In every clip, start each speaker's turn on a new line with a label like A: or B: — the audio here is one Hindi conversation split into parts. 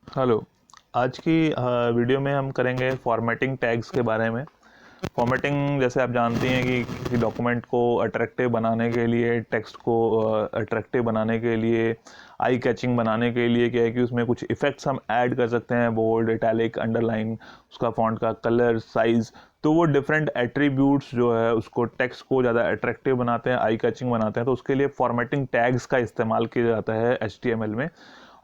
A: हेलो। आज की वीडियो में हम करेंगे फॉर्मेटिंग टैग्स के बारे में। फॉर्मेटिंग जैसे आप जानती हैं कि किसी डॉक्यूमेंट को अट्रैक्टिव बनाने के लिए, टेक्स्ट को अट्रैक्टिव बनाने के लिए, आई कैचिंग बनाने के लिए क्या है कि उसमें कुछ इफ़ेक्ट्स हम ऐड कर सकते हैं, बोल्ड, इटैलिक, अंडरलाइन, उसका फॉन्ट का कलर, साइज़। तो वो डिफरेंट एट्रीब्यूट्स जो है उसको टेक्स्ट को ज़्यादा अट्रैक्टिव बनाते हैं, आई कैचिंग बनाते हैं। तो उसके लिए फॉर्मेटिंग टैग्स का इस्तेमाल किया जाता है HTML में।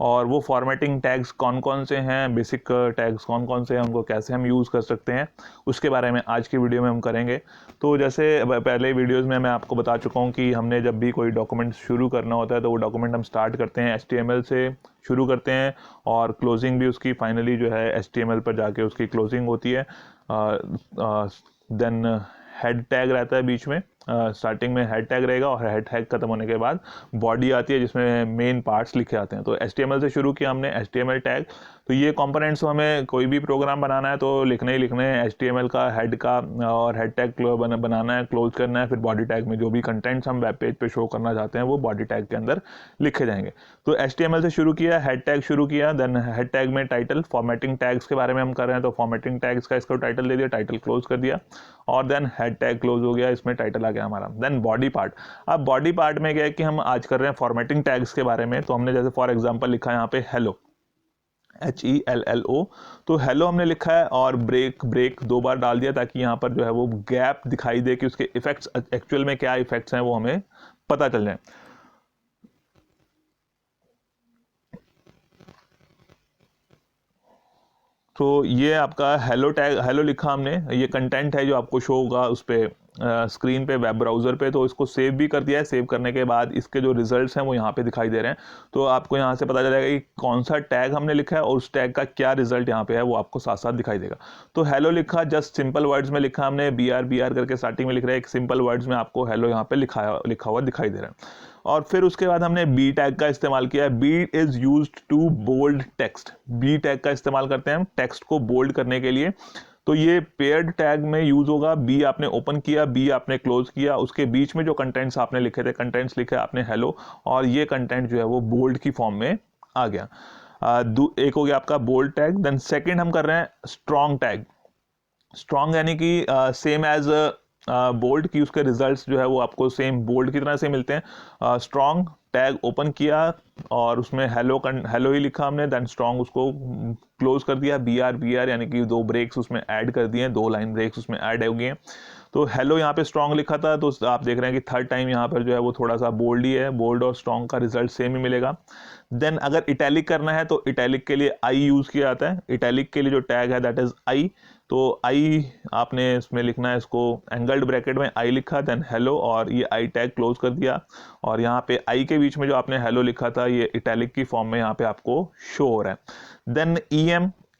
A: और वो फॉर्मेटिंग टैग्स कौन कौन से हैं, बेसिक टैग्स कौन कौन से हैं, उनको कैसे हम यूज़ कर सकते हैं, उसके बारे में आज की वीडियो में हम करेंगे। तो जैसे पहले वीडियोस में मैं आपको बता चुका हूँ कि हमने जब भी कोई डॉक्यूमेंट शुरू करना होता है तो वो डॉक्यूमेंट हम स्टार्ट करते हैं HTML से शुरू करते हैं और क्लोजिंग भी उसकी फाइनली जो है HTML पर जाके उसकी क्लोजिंग होती है। देन हेड टैग रहता है बीच में, स्टार्टिंग में हेड टैग रहेगा और हेड टैग खत्म होने के बाद बॉडी आती है जिसमें मेन पार्ट्स लिखे आते हैं। तो HTML से शुरू किया हमने HTML टैग। तो ये कंपोनेंट्स हमें कोई भी प्रोग्राम बनाना है तो लिखने ही लिखने हैं, HTML का हेड का और हेड टैग बनाना है, क्लोज करना है। फिर बॉडी टैग में जो भी कंटेंट्स हम वेब पेज पे शो करना चाहते हैं वो बॉडी टैग के अंदर लिखे जाएंगे। तो HTML से शुरू किया, हेड टैग शुरू किया, देन हेड टैग में टाइटल, फॉर्मेटिंग टैग्स के बारे में हम कर रहे हैं तो फॉर्मेटिंग टैग्स का इसको टाइटल दे दिया, टाइटल क्लोज कर दिया और देन हेड टैग क्लोज हो गया, इसमें टाइटल आ गया हमारा। Then body part. अब बॉडी पार्ट में क्या है कि हम आज कर रहे हैं फॉर्मेटिंग टैग्स के बारे में। तो हमने जैसे फॉर एग्जांपल लिखा है यहाँ पे हेलो, HELLO। तो हेलो हमने लिखा है और ब्रेक ब्रेक 2 बार डाल दिया ताकि यहाँ पर जो है वो गैप दिखाई दे कि उसके इफेक्ट्स एक्चुअल में क्या इफेक्ट्स हैं वो हमें पता चल जाए। तो ये आपका हेलो टैग, हेलो लिखा हमने, ये कंटेंट है जो आपको शो होगा उस पर स्क्रीन पे, वेब ब्राउज़र पे। तो इसको सेव भी कर दिया है। सेव करने के बाद इसके जो रिजल्ट्स हैं वो यहाँ पे दिखाई दे रहे हैं। तो आपको यहाँ से पता चल जाएगा कि कौन सा टैग हमने लिखा है और उस टैग का क्या रिजल्ट यहाँ पे है वो आपको साथ साथ दिखाई देगा। तो हेलो लिखा, जस्ट सिंपल वर्ड्स में लिखा हमने, BR करके स्टार्टिंग में लिख रहे हैं, एक सिंपल वर्ड्स में आपको हेलो यहाँ पे लिखा हुआ दिखाई दे रहा है। और फिर उसके बाद हमने बी टैग का इस्तेमाल किया है। B is used to bold text. B tag का इस्तेमाल करते हैं हम टेक्स्ट को बोल्ड करने के लिए। तो ये पेयर्ड टैग में यूज होगा। बी आपने ओपन किया, बी आपने क्लोज किया, उसके बीच में जो कंटेंट्स आपने लिखे थे, कंटेंट्स लिखे आपने हेलो, और ये कंटेंट जो है वो बोल्ड की फॉर्म में आ गया। एक हो गया आपका बोल्ड टैग। देन सेकंड हम कर रहे हैं स्ट्रॉन्ग टैग। स्ट्रॉन्ग यानी कि सेम एज बोल्ड की उसके रिजल्ट्स जो है वो आपको सेम बोल्ड की तरह से मिलते हैं। स्ट्रॉन्ग टैग ओपन किया और उसमें हेलो ही लिखा हमने, देन स्ट्रॉन्ग उसको क्लोज कर दिया। BR यानी कि 2 ब्रेक्स उसमें ऐड कर दिए, 2 लाइन ब्रेक्स उसमें ऐड हो गए हैं। तो हेलो यहाँ पे स्ट्रॉन्ग लिखा था तो आप देख रहे हैं कि थर्ड टाइम यहाँ पर जो है वो थोड़ा सा बोल्ड ही है। बोल्ड और स्ट्रॉन्ग का रिजल्ट सेम ही मिलेगा। देन अगर इटैलिक करना है तो इटैलिक के लिए आई यूज किया जाता है। इटैलिक के लिए जो टैग है दैट इज आई। तो आई आपने इसमें लिखना है, इसको एंगल्ड ब्रैकेट में आई लिखा, देन हेलो, और ये आई टैग क्लोज कर दिया। और यहाँ पे आई के बीच में जो आपने हेलो लिखा था ये इटैलिक की फॉर्म में यहाँ पे आपको शो हो रहा है। देन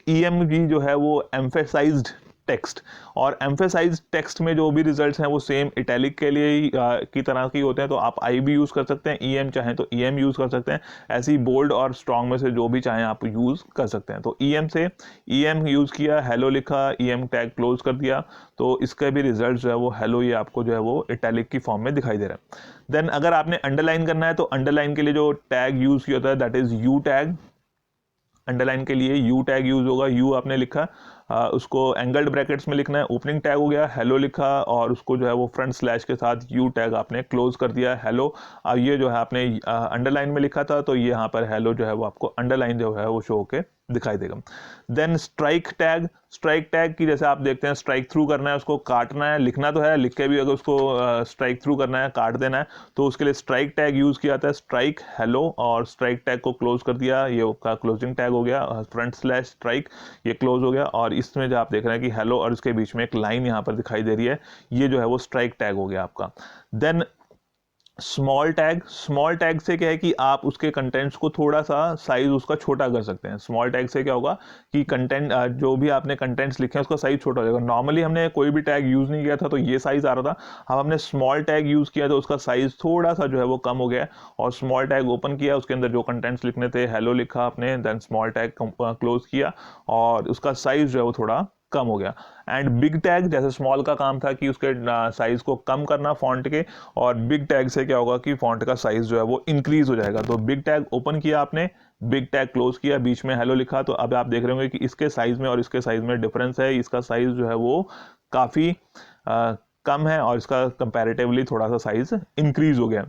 A: EM भी जो है वो एम्फेसाइज्ड टेक्स्ट। और एम्फेसाइज टेक्स्ट में जो भी रिजल्ट्स हैं वो सेम इटैलिक के लिए ही की तरह की होते हैं। तो आप आई भी यूज़ कर सकते हैं, EM चाहें तो EM यूज़ कर सकते हैं। ऐसे ही बोल्ड और स्ट्रॉन्ग में से जो भी चाहें आप यूज़ कर सकते हैं। तो EM से EM यूज़ किया, हेलो लिखा, EM टैग क्लोज कर दिया। तो इसका भी रिजल्ट जो है वो हेलो, ये आपको जो है वो इटैलिक की फॉर्म में दिखाई दे रहा है। देन अगर आपने अंडरलाइन करना है तो अंडरलाइन के लिए जो टैग यूज़ किया होता है that is U tag. Underline के लिए U टैग यूज होगा। U आपने लिखा, उसको एंगल्ड ब्रैकेट्स में लिखना है। ओपनिंग टैग हो गया, हेलो लिखा, और उसको जो है वो फ्रंट स्लैश के साथ U टैग आपने क्लोज कर दिया, हेलो। अब ये जो है आपने अंडरलाइन में लिखा था तो ये यहाँ पर हेलो जो है वो आपको अंडरलाइन जो है वो शो होके दिखाई देगा। Then strike tag. Strike tag की जैसे आप देखते हैं, स्ट्राइक थ्रू करना है, उसको काटना है, लिखना तो है, लिख के भी अगर उसको स्ट्राइक थ्रू करना है, काट देना है, तो उसके लिए स्ट्राइक टैग यूज किया जाता है। स्ट्राइक हेलो और स्ट्राइक टैग को क्लोज कर दिया, ये उसका क्लोजिंग टैग हो गया। फ्रंट स्लैश स्ट्राइक, ये क्लोज हो गया। और इसमें जो आप देख रहे हैं कि हेलो और इसके बीच में एक लाइन यहाँ पर दिखाई दे रही है, ये जो है वो स्ट्राइक टैग हो गया आपका। Then small tag. Small tag से क्या है कि आप उसके कंटेंट्स को थोड़ा सा साइज उसका छोटा कर सकते हैं। स्मॉल टैग से क्या होगा कि कंटेंट जो भी आपने कंटेंट्स लिखे हैं उसका साइज छोटा हो जाएगा। नॉर्मली हमने कोई भी टैग यूज नहीं किया था तो ये साइज आ रहा था। अब हमने स्मॉल टैग यूज किया तो उसका साइज थोड़ा सा जो है वो कम हो गया। और स्मॉल टैग ओपन किया, उसके अंदर जो कंटेंट्स लिखने थे हेलो लिखा आपने, देन स्मॉल टैग क्लोज किया और उसका साइज जो है वो थोड़ा कम हो गया। एंड बिग टैग, जैसे स्मॉल का काम था कि उसके साइज को कम करना फॉन्ट के, और बिग टैग से क्या होगा कि फॉन्ट का साइज जो है वो इंक्रीज हो जाएगा। तो बिग टैग ओपन किया आपने, बिग टैग क्लोज किया, बीच में हेलो लिखा, तो अब आप देख रहे होंगे कि इसके साइज में और इसके साइज में डिफरेंस है। इसका साइज जो है वो काफ़ी कम है और इसका कंपैरेटिवली थोड़ा सा साइज इंक्रीज हो गया।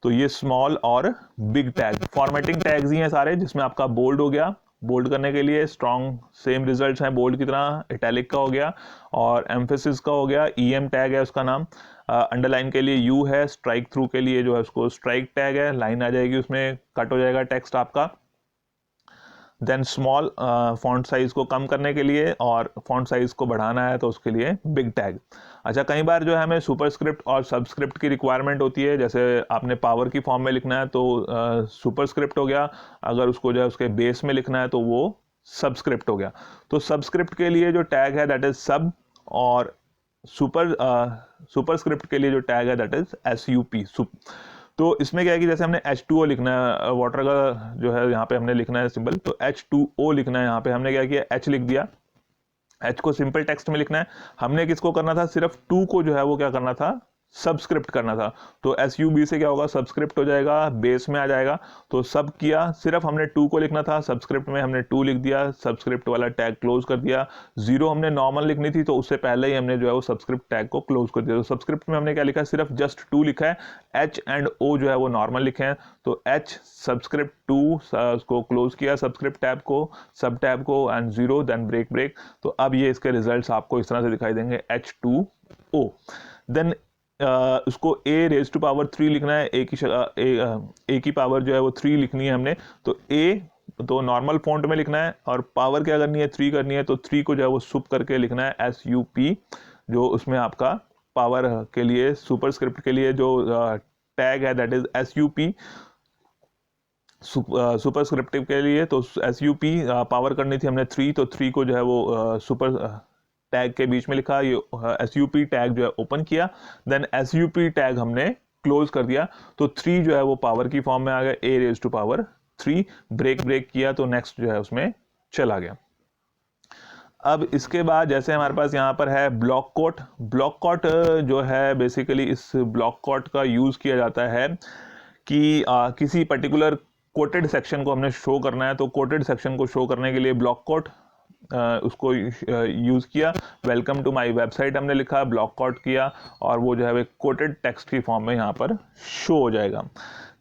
A: तो ये स्मॉल और बिग टैग फॉर्मेटिंग टैग्स ही हैं सारे, जिसमें आपका बोल्ड हो गया, बोल्ड करने के लिए स्ट्रॉन्ग सेम रिजल्ट्स हैं बोल्ड की तरह, इटैलिक का हो गया और एम्फेसिस का हो गया, ईएम टैग है उसका नाम, अंडरलाइन के लिए यू है, स्ट्राइक थ्रू के लिए जो है उसको स्ट्राइक टैग है, लाइन आ जाएगी उसमें, कट हो जाएगा टेक्स्ट आपका। देन स्मॉल फॉन्ट साइज को कम करने के लिए, और फॉन्ट साइज को बढ़ाना है तो उसके लिए बिग टैग। अच्छा, कई बार जो है हमें सुपरस्क्रिप्ट और सबस्क्रिप्ट की रिक्वायरमेंट होती है, जैसे आपने पावर की फॉर्म में लिखना है तो सुपरस्क्रिप्ट हो गया, अगर उसको जो है उसके बेस में लिखना है तो वो सबस्क्रिप्ट हो गया। तो सबस्क्रिप्ट के लिए जो टैग है दैट इज सब, और सुपरस्क्रिप्ट के लिए जो टैग है दैट इज SUP सुप। तो इसमें क्या है कि जैसे हमने H2O लिखना है, वाटर का जो है यहाँ पे हमने लिखना है सिंबल, तो H2O लिखना है, यहाँ पे हमने क्या किया, H लिख दिया, H को सिंपल टेक्स्ट में लिखना है। हमने किसको करना था, सिर्फ 2 को जो है वो क्या करना था, सबस्क्रिप्ट करना था। तो SUB से क्या होगा, सबस्क्रिप्ट हो जाएगा, बेस में आ जाएगा। तो सब किया, सिर्फ हमने 2 को लिखना था, सबस्क्रिप्ट में हमने 2 लिख दिया, सबस्क्रिप्ट वाला टैग क्लोज कर दिया। 0 हमने नॉर्मल लिखनी थी तो उससे पहले ही हमने जो है वो सबस्क्रिप्ट टैग को क्लोज कर दिया। तो सबस्क्रिप्ट में हमने क्या लिखा है, सिर्फ जस्ट 2 लिखा है, H एंड O जो है वो नॉर्मल लिखे हैं। तो H सबस्क्रिप्ट 2 उसको क्लोज किया, सबस्क्रिप्ट टैब को, सब टैब को, एंड 0 देन ब्रेक ब्रेक। तो अब ये इसके रिजल्ट्स आपको इस तरह से दिखाई देंगे, H2O। देन उसको A⁻³ लिखना है, A की पावर जो है वो 3 लिखनी है हमने। तो A तो नॉर्मल फॉन्ट में लिखना है, और पावर क्या करनी है, 3 करनी है, तो 3 को जो है वो सुप करके लिखना है, SUP, जो उसमें आपका पावर के लिए, सुपरस्क्रिप्ट के लिए जो टैग है दैट इज SUP, सुपरस्क्रिप्टिव के लिए तो SUP पावर करनी थी हमने 3, तो 3 को जो है वो सुपर टैग के बीच में लिखा, ये SUP टैग जो है ओपन किया, देन SUP टैग हमने क्लोज कर दिया। तो 3 जो है वो पावर की फॉर्म में आ गया, A⁻3, ब्रेक ब्रेक किया तो नेक्स्ट जो है उसमें चला गया। अब इसके बाद जैसे हमारे पास यहाँ पर है ब्लॉक कोट। ब्लॉक कोट जो है बेसिकली इस ब्लॉक कोट का यूज़ किया जाता है कि किसी पर्टिकुलर कोटेड सेक्शन को हमने शो करना है, तो कोटेड सेक्शन को शो करने के लिए ब्लॉक कोट उसको यूज़ किया। वेलकम टू माय वेबसाइट हमने लिखा, ब्लॉक कोट किया, और वो जो है एक कोटेड टेक्स्ट की फॉर्म में यहाँ पर शो हो जाएगा।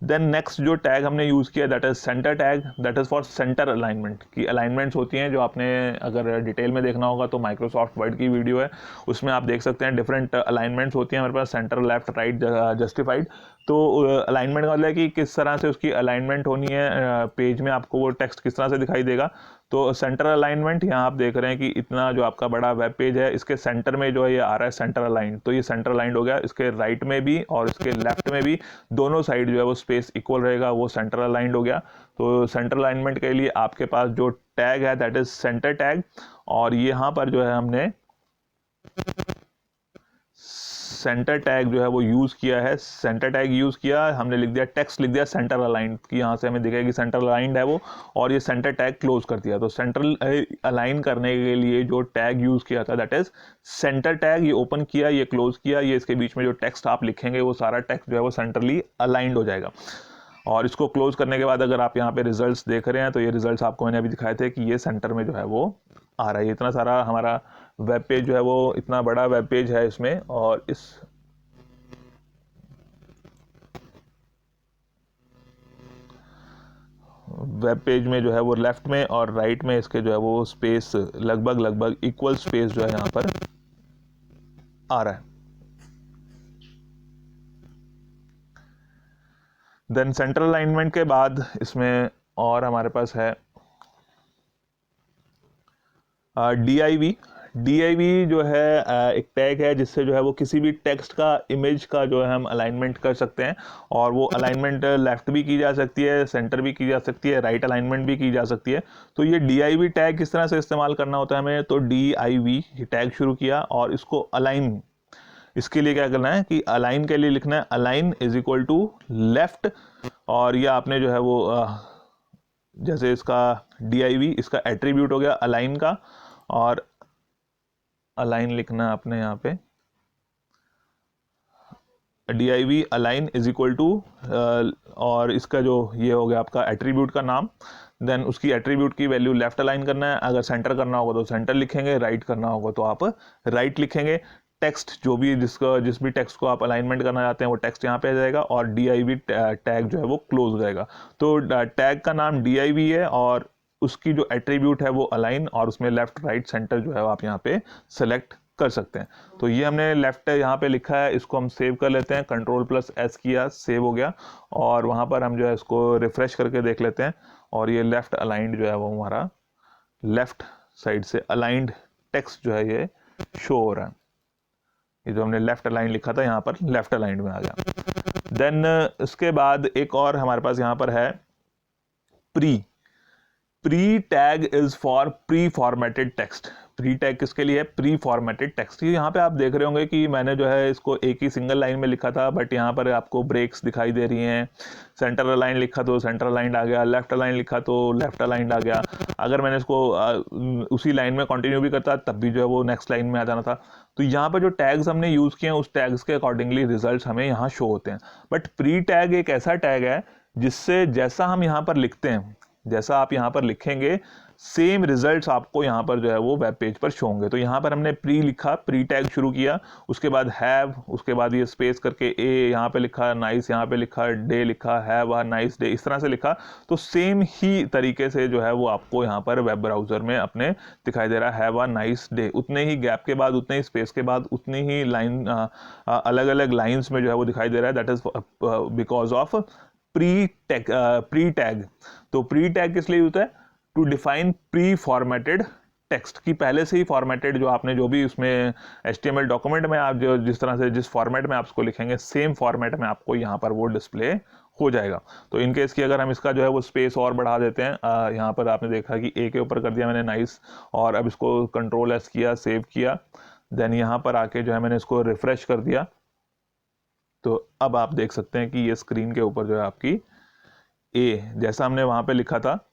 A: देन नेक्स्ट जो टैग हमने यूज़ किया that is centre tag, that is for centre alignment की अलाइनमेंट्स होती हैं, जो आपने अगर डिटेल में देखना होगा तो माइक्रोसॉफ्ट वर्ड की वीडियो है, उसमें आप देख सकते हैं डिफरेंट अलाइनमेंट्स होती हैं हमारे पास, सेंटर, लेफ्ट, राइट, जस्टिफाइड। तो अलाइनमेंट का मतलब है कि किस तरह से उसकी अलाइनमेंट होनी है, पेज में आपको वो टेक्स्ट किस तरह से दिखाई देगा। तो सेंटर अलाइनमेंट, यहाँ आप देख रहे हैं कि इतना जो आपका बड़ा वेब पेज है, इसके सेंटर में जो है ये आ रहा है सेंटर अलाइन, तो ये सेंटर अलाइंड हो गया। इसके राइट में भी और इसके लेफ्ट में भी दोनों साइड जो है वो स्पेस इक्वल रहेगा, वो सेंटर अलाइंड हो गया। तो सेंटर अलाइनमेंट के लिए आपके पास जो टैग है दैट इज सेंटर टैग, और यहाँ पर जो है हमने सेंटर टैग जो है वो यूज़ किया है, सेंटर टैग यूज़ किया, हमने लिख दिया, टेक्स्ट लिख दिया सेंटर अलाइंड की, यहाँ से हमें दिखेगा कि सेंटर अलाइंड है वो, और ये सेंटर टैग क्लोज कर दिया। तो सेंटर अलाइन करने के लिए जो टैग यूज़ किया था दैट इज सेंटर टैग, ये ओपन किया, ये क्लोज किया, ये इसके बीच में जो टेक्स्ट आप लिखेंगे वो सारा टेक्स्ट जो है वो सेंटरली अलाइंड हो जाएगा। और इसको क्लोज करने के बाद अगर आप यहाँ पे रिजल्ट्स देख रहे हैं तो ये रिजल्ट्स आपको मैंने अभी दिखाए थे कि ये सेंटर में जो है वो आ रहा है। इतना सारा हमारा वेब पेज जो है वो इतना बड़ा वेब पेज है इसमें, और इस वेब पेज में जो है वो लेफ्ट में और राइट में इसके जो है वो स्पेस लगभग इक्वल स्पेस जो है यहाँ पर आ रहा है। देन सेंट्रल अलाइनमेंट के बाद इसमें और हमारे पास है DIV। DIV जो है एक टैग है जिससे जो है वो किसी भी टेक्स्ट का, इमेज का जो है हम अलाइनमेंट कर सकते हैं, और वो अलाइनमेंट लेफ्ट भी की जा सकती है, सेंटर भी की जा सकती है, राइट अलाइनमेंट भी की जा सकती है। तो ये DIV टैग किस तरह से इस्तेमाल करना होता है हमें, तो DIV टैग शुरू किया और इसको अलाइन, इसके लिए क्या करना है कि अलाइन के लिए लिखना है align is equal to left, और ये आपने जो है वो जैसे इसका DIV इसका एट्रीब्यूट हो गया अलाइन का, और अलाइन लिखना है आपने यहाँ पे, div align is equal to, और इसका जो ये हो गया आपका एट्रीब्यूट का नाम, देन उसकी एट्रीब्यूट की वैल्यू लेफ्ट अलाइन करना है, अगर सेंटर करना होगा तो सेंटर लिखेंगे, राइट करना होगा तो आप राइट लिखेंगे। टेक्स्ट जो भी जिस भी टेक्स्ट को आप अलाइनमेंट करना चाहते हैं वो टेक्स्ट यहाँ पे आ जाएगा, और div टैग जो है वो क्लोज हो जाएगा। तो टैग का नाम div है और उसकी जो एट्रीब्यूट है वो अलाइन, और उसमें लेफ्ट राइट सेंटर जो है आप यहाँ पे सेलेक्ट कर सकते हैं। तो ये हमने लेफ्ट यहाँ पे लिखा है, इसको हम सेव कर लेते हैं, Ctrl+S किया, सेव हो गया। और वहाँ पर हम जो है इसको रिफ्रेश करके देख लेते हैं, और ये लेफ्ट अलाइंड जो है वो हमारा लेफ्ट साइड से अलाइंड टेक्स्ट जो है ये शो हो रहा है। ये जो हमने लेफ्ट अलाइन लिखा था यहाँ पर लेफ्ट अलाइंड में आ गया। देन इसके बाद एक और हमारे पास यहाँ पर है pre tag is for pre formatted text. Pre tag किसके लिए है? Pre formatted text. यहाँ पे आप देख रहे होंगे कि मैंने जो है इसको एक ही सिंगल लाइन में लिखा था, बट यहाँ पर आपको ब्रेक्स दिखाई दे रही हैं। सेंटर अलाइन लिखा तो सेंटर अलाइंड आ गया, लेफ्ट अलाइन लिखा तो लेफ्ट अलाइंड आ गया। अगर मैंने इसको उसी लाइन में कंटिन्यू भी करता तब भी जो है वो नेक्स्ट लाइन में आ जाना था। तो यहाँ पर जो टैग्स हमने यूज़ किए हैं उस टैग्स के अकॉर्डिंगली रिजल्ट्स हमें यहाँ शो होते हैं। बट प्री टैग एक ऐसा टैग है जिससे जैसा हम यहाँ पर लिखते हैं, जैसा आप यहाँ पर लिखेंगे सेम रिजल्ट्स आपको यहाँ पर जो है वो वेब पेज पर शो होंगे। तो यहाँ पर हमने प्री लिखा, प्री टैग शुरू किया, उसके बाद हैव, उसके बाद ये स्पेस करके ए यहाँ पे लिखा, नाइस यहाँ पे लिखा, डे लिखा, हैव अ नाइस डे, इस तरह से लिखा। तो सेम ही तरीके से जो है वो आपको यहाँ पर वेब ब्राउजर में अपने दिखाई दे रहा है, हैव अ नाइस डे। उतने ही गैप के बाद, उतने ही स्पेस के बाद, उतनी ही लाइन अलग अलग लाइन्स में जो है वो दिखाई दे रहा है। That is because of pre tag. तो प्री टैग किस लिए होता है? To define pre formatted text की, पहले से ही फॉर्मेटेड जो आपने जो भी उसमें HTML डॉक्यूमेंट में आप जो जिस तरह से जिस फॉर्मेट में आप उसको लिखेंगे सेम फॉर्मेट में आपको यहाँ पर वो डिस्प्ले हो जाएगा। तो इन केस की अगर हम इसका जो है वो स्पेस और बढ़ा देते हैं, यहाँ पर आपने देखा कि ए के ऊपर कर दिया मैंने नाइस, और अब इसको Ctrl+S किया, सेव किया, देन यहाँ पर आके जो है मैंने इसको रिफ्रेश कर दिया। तो अब आप देख सकते हैं कि ये स्क्रीन के ऊपर जो है आपकी ए जैसा हमने वहां पे लिखा था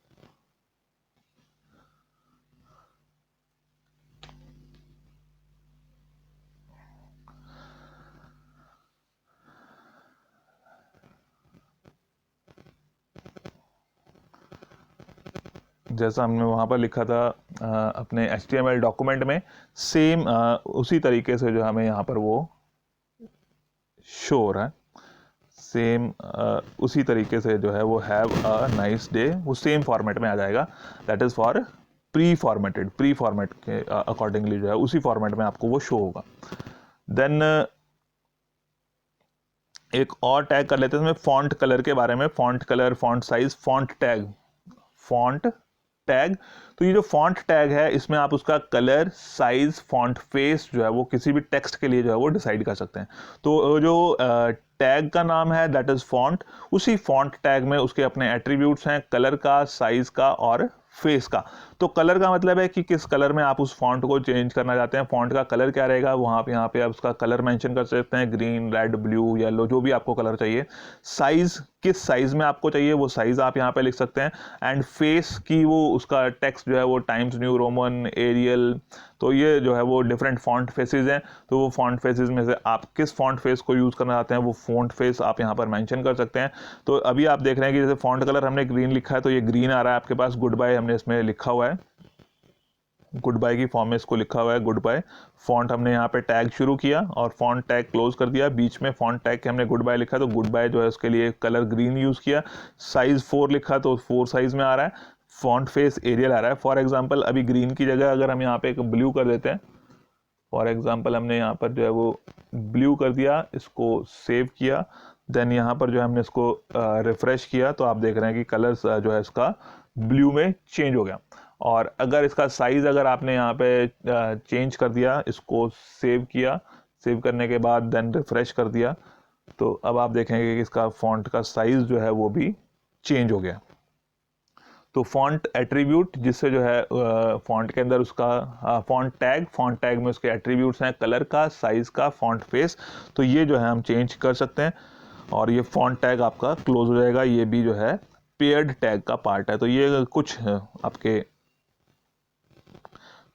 A: जैसा हमने वहां पर लिखा था अपने HTML डॉक्यूमेंट में, सेम उसी तरीके से जो हमें यहाँ पर वो शो हो रहा है। सेम उसी तरीके से जो है वो हैव अ नाइस डे वो सेम फॉर्मेट में आ जाएगा। That is for pre format के अकॉर्डिंगली जो है उसी फॉर्मेट में आपको वो शो होगा। देन एक और टैग कर लेते हैं इसमें फॉन्ट कलर के बारे में, font colour, font size, font tag. तो ये जो फॉन्ट टैग है इसमें आप उसका कलर, साइज, फॉन्ट फेस जो है वो किसी भी टेक्स्ट के लिए जो है वो डिसाइड कर सकते हैं। तो जो टैग का नाम है दैट इज फॉन्ट, उसी फॉन्ट टैग में उसके अपने एट्रीब्यूट्स हैं, कलर का, साइज का और फेस का। तो कलर का मतलब है कि किस कलर में आप उस फॉन्ट को चेंज करना चाहते हैं, फॉन्ट का कलर क्या रहेगा, वहाँ पे यहाँ पे आप उसका कलर मेंशन कर सकते हैं, ग्रीन, रेड, ब्लू, येलो, जो भी आपको कलर चाहिए। साइज, किस साइज में आपको चाहिए वो साइज आप यहाँ पे लिख सकते हैं। एंड फेस की वो उसका टेक्स्ट जो है वो टाइम्स न्यू रोमन, एरियल, तो ये जो है वो डिफरेंट फॉन्ट फेसेस हैं। तो वो फॉन्ट फेसेस में से आप किस फॉन्ट फेस को यूज़ करना चाहते हैं वो फॉन्ट फेस आप यहाँ पर मेंशन कर सकते हैं। तो अभी आप देख रहे हैं कि जैसे फॉन्ट कलर हमने ग्रीन लिखा है तो ये ग्रीन आ रहा है आपके पास, गुड बाय हमने इसमें लिखा हुआ है, गुड बाय की फॉर्म में इसको लिखा हुआ है गुड बाय। फॉन्ट हमने यहाँ पे टैग शुरू किया और फॉन्ट टैग क्लोज कर दिया, बीच में फॉन्ट टैग के हमने गुड बाय लिखा तो गुड बाय जो है उसके लिए कलर ग्रीन यूज़ किया। साइज 4 लिखा तो 4 साइज में आ रहा है। फॉन्ट फेस एरियल आ रहा है। फॉर एग्जांपल अभी ग्रीन की जगह अगर हम यहाँ पे एक ब्लू कर देते हैं, फॉर एग्जांपल हमने यहाँ पर जो है वो ब्लू कर दिया, इसको सेव किया, देन यहाँ पर जो है हमने इसको रिफ्रेश किया तो आप देख रहे हैं कि कलर जो है इसका ब्लू में चेंज हो गया। और अगर इसका साइज अगर आपने यहाँ पे चेंज कर दिया, इसको सेव किया, सेव करने के बाद देन रिफ्रेश कर दिया, तो अब आप देखेंगे कि इसका फॉन्ट का साइज जो है वो भी चेंज हो गया। तो फॉन्ट एट्रीब्यूट जिससे जो है फॉन्ट के अंदर उसका फॉन्ट टैग में उसके एट्रीब्यूट्स हैं, कलर का, साइज का, फॉन्ट फेस, तो ये जो है हम चेंज कर सकते हैं और ये फॉन्ट टैग आपका क्लोज हो जाएगा। ये भी जो है पेयर्ड टैग का पार्ट है। तो ये कुछ आपके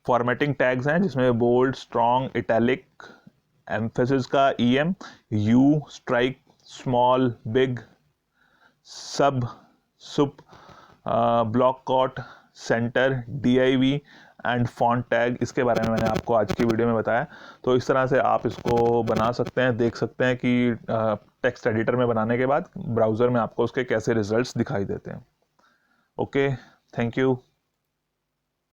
A: फॉर्मेटिंग टैग्स हैं जिसमें बोल्ड, स्ट्रॉन्ग, इटैलिक, एम्फेसिस का EM, U, strike, small, big, sub, sup, block quote, centre, DIV and font tag. इसके बारे में मैंने आपको आज की वीडियो में बताया। तो इस तरह से आप इसको बना सकते हैं, देख सकते हैं कि टेक्स्ट एडिटर में बनाने के बाद ब्राउज़र में आपको उसके कैसे रिजल्ट्स दिखाई देते हैं। Okay, thank you.